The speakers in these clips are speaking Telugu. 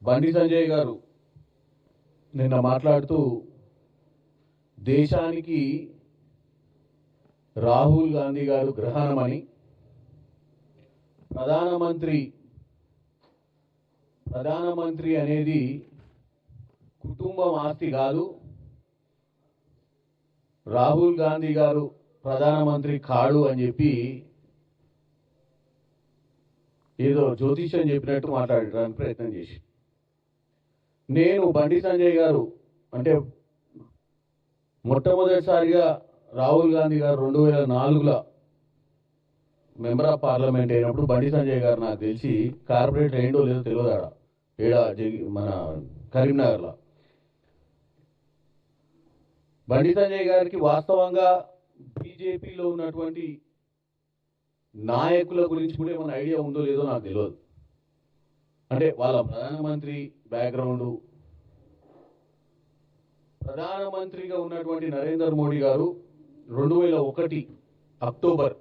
బండి సంజయ్ గారు నిన్న మాట్లాడుతూ దేశానికి రాహుల్ గాంధీ గారు గ్రహణమని, ప్రధానమంత్రి అనేది కుటుంబం ఆస్తి కాదు, రాహుల్ గాంధీ గారు ప్రధానమంత్రి కాడు అని చెప్పి ఏదో జ్యోతిష్యం చెప్పినట్టు మాట్లాడడానికి ప్రయత్నం చేసి, నేను బండి సంజయ్ గారు అంటే మొట్టమొదటిసారిగా రాహుల్ గాంధీ గారు 2004లో మెంబర్ ఆఫ్ పార్లమెంట్ అయినప్పుడు బండి సంజయ్ గారు నాకు తెలిసి కార్పొరేటర్ ఏంటో లేదో తెలియదు మన కరీంనగర్లో. బండి సంజయ్ గారికి వాస్తవంగా బీజేపీలో ఉన్నటువంటి నాయకుల గురించి కూడా ఏమైనా ఐడియా ఉందో లేదో నాకు తెలియదు. అంటే వాళ్ళ ప్రధానమంత్రి బ్యాక్గ్రౌండ్, ప్రధానమంత్రిగా ఉన్నటువంటి నరేంద్ర మోడీ గారు 2001 అక్టోబర్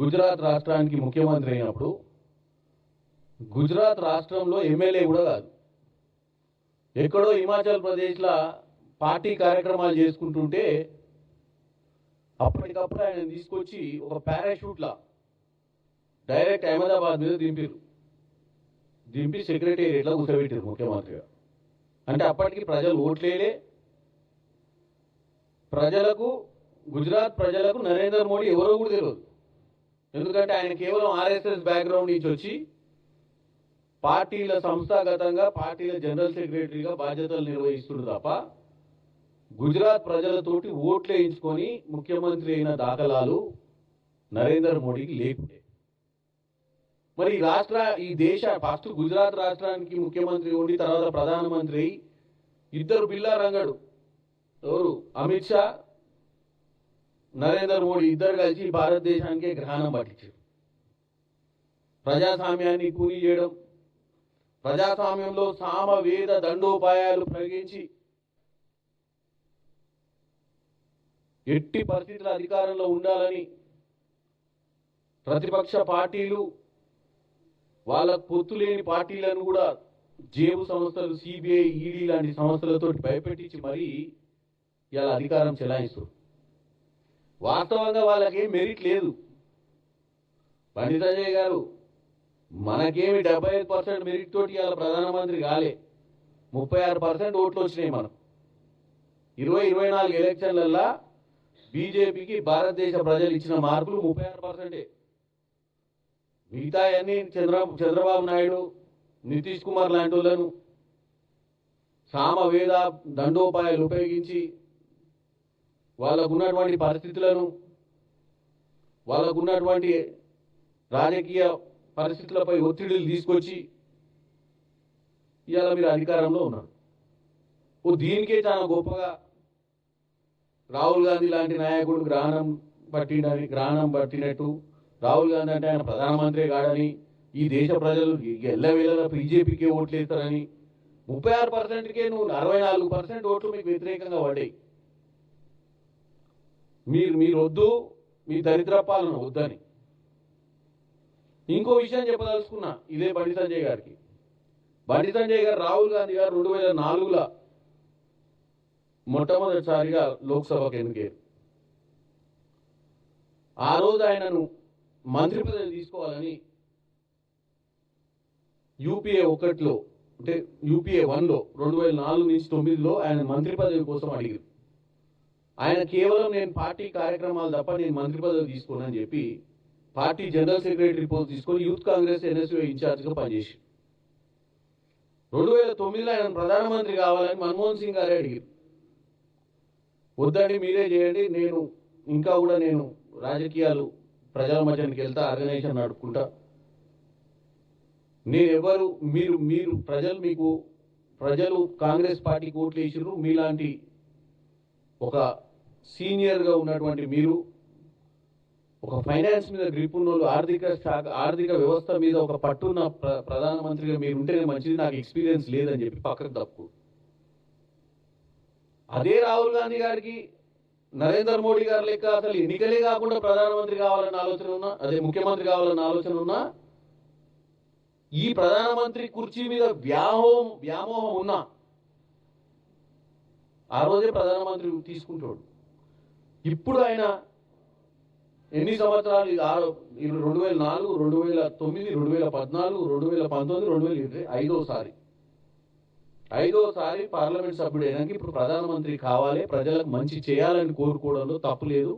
గుజరాత్ రాష్ట్రానికి ముఖ్యమంత్రి అయినప్పుడు గుజరాత్ రాష్ట్రంలో ఎమ్మెల్యే కూడా కాదు, ఎక్కడో హిమాచల్ ప్రదేశ్లో పార్టీ కార్యక్రమాలు చేసుకుంటుంటే అప్పటికప్పుడు ఆయన తీసుకొచ్చి ఒక పారాషూట్లా డైరెక్ట్ అహ్మదాబాద్ మీద దింపి సెక్రటేరియట్లో కూర్చోబెట్టారు ముఖ్యమంత్రిగా. అంటే అప్పటికి ప్రజలు ఓట్లేలే, గుజరాత్ ప్రజలకు నరేంద్ర మోడీ ఎవరో కూడా తెలియదు. ఎందుకంటే ఆయన కేవలం ఆర్ఎస్ఎస్ బ్యాక్గ్రౌండ్ నుంచి వచ్చి పార్టీల సంస్థాగతంగా పార్టీల జనరల్ సెక్రటరీగా బాధ్యతలు నిర్వహిస్తున్నారు తప్ప గుజరాత్ ప్రజలతోటి ఓట్లు వేయించుకొని ముఖ్యమంత్రి అయిన దాఖలాలు నరేంద్ర మోడీకి లేకుండే. మరి ఈ దేశ ఫస్ట్ గుజరాత్ రాష్ట్రానికి ముఖ్యమంత్రి ఉండి తర్వాత ప్రధానమంత్రి ఇద్దరు బిల్లా రంగడు ఎవరు, అమిత్ షా, నరేంద్ర మోడీ ఇద్దరు కలిసి భారతదేశానికే గ్రహణం పట్టించారు. ప్రజాస్వామ్యాన్ని కూని చేయడం, ప్రజాస్వామ్యంలో సామ వేద దండోపాయాలు ప్రయోగించి ఎట్టి పరిస్థితుల అధికారంలో ఉండాలని ప్రతిపక్ష పార్టీలు వాళ్ళకు పొత్తు లేని పార్టీలను కూడా జేబు సంస్థలు, సిబిఐ, ఈడీ లాంటి సంస్థలతో భయపెట్టించి మరీ ఇలా అధికారం చెలాయిస్తారు. వాస్తవంగా వాళ్ళకేం మెరిట్ లేదు. బండి సంజయ్ గారు మనకేమి 75% మెరిట్ తోటి ఇలా ప్రధానమంత్రి కాలే, 36% ఓట్లు వచ్చినాయి. మనం 2024 ఎలక్షన్లల్లో బీజేపీకి భారతదేశ ప్రజలు ఇచ్చిన మార్కులు 36%. మిగతా అన్ని చంద్రబాబు నాయుడు, నితీష్ కుమార్ లాంటి వాళ్ళను సామవేద దండోపాయాలు ఉపయోగించి వాళ్ళకున్నటువంటి పరిస్థితులను, వాళ్ళకున్నటువంటి రాజకీయ పరిస్థితులపై ఒత్తిడిలు తీసుకొచ్చి ఇవాళ మీరు అధికారంలో ఉన్నారు. దీనికే చాలా గొప్పగా రాహుల్ గాంధీ లాంటి నాయకుడు గ్రహణం పట్టినట్టు, రాహుల్ గాంధీ అంటే ఆయన ప్రధానమంత్రి కాడని, ఈ దేశ ప్రజలు ఎల్లవేళలా బీజేపీకే ఓట్లు వేస్తారని, 36%కే నువ్వు 64% ఓట్లు మీకు వ్యతిరేకంగా పడ్డాయి. మీరు వద్దు, మీ దరిద్ర పాలన వద్దని. ఇంకో విషయం చెప్పదలుచుకున్నా ఇదే బండి సంజయ్ గారికి. బండి సంజయ్ గారు రాహుల్ గాంధీ గారు 2004లో మొట్టమొదటిసారిగా లోక్సభకు ఎన్నికయ్యారు. ఆ రోజు ఆయనను మంత్రి పదవి తీసుకోవాలని యూపీఏ 1లో అంటే యూపీఏ 1లో 2004 నుంచి 2009లో ఆయన మంత్రి పదవి కోసం అడిగారు. ఆయన కేవలం నేను పార్టీ కార్యక్రమాలు తప్ప నేను మంత్రి పదవి తీసుకోనని చెప్పి పార్టీ జనరల్ సెక్రటరీ పోస్ట్ తీసుకొని యూత్ కాంగ్రెస్ ఎన్ఎస్యూ ఇన్ఛార్జ్గా పనిచేసి 2009లో ఆయన ప్రధానమంత్రి కావాలని మన్మోహన్ సింగ్ గారే అడిగారు. వద్దండి, మీరే చేయండి, నేను రాజకీయాలు ప్రజల మధ్యానికి వెళ్తా, ఆర్గనైజేషన్ నడుపుకుంటా, ప్రజలు కాంగ్రెస్ పార్టీకి ఓట్లు వేసిర్రు, మీలాంటి ఒక సీనియర్గా ఉన్నటువంటి మీరు, ఒక ఫైనాన్స్ మీద గ్రిప్ ఉన్న ఆర్థిక వ్యవస్థ మీద ఒక పట్టున్న ప్రధానమంత్రిగా మీరు ఉంటేనే మంచిది, నాకు ఎక్స్పీరియన్స్ లేదని చెప్పి పక్కకు తప్పు. అదే రాహుల్ గాంధీ గారికి నరేంద్ర మోడీ గారి లెక్క అసలు ఎన్నికలే కాకుండా ప్రధానమంత్రి కావాలన్న ఆలోచన ఉన్నా, అదే ముఖ్యమంత్రి కావాలన్న ఆలోచన ఉన్నా ఈ ప్రధానమంత్రి కుర్చీ మీద వ్యామోహం ఉన్నా ఆ రోజే ప్రధానమంత్రి తీసుకుంటాడు. ఇప్పుడు ఆయన ఎన్ని సంవత్సరాలు 2004, 2009, 2014, 2019, 2020 ఐదోసారి పార్లమెంట్ సభ్యుడు అయినాక ఇప్పుడు ప్రధానమంత్రి కావాలి, ప్రజలకు మంచి చేయాలని కోరుకోవడంలో తప్పు లేదు.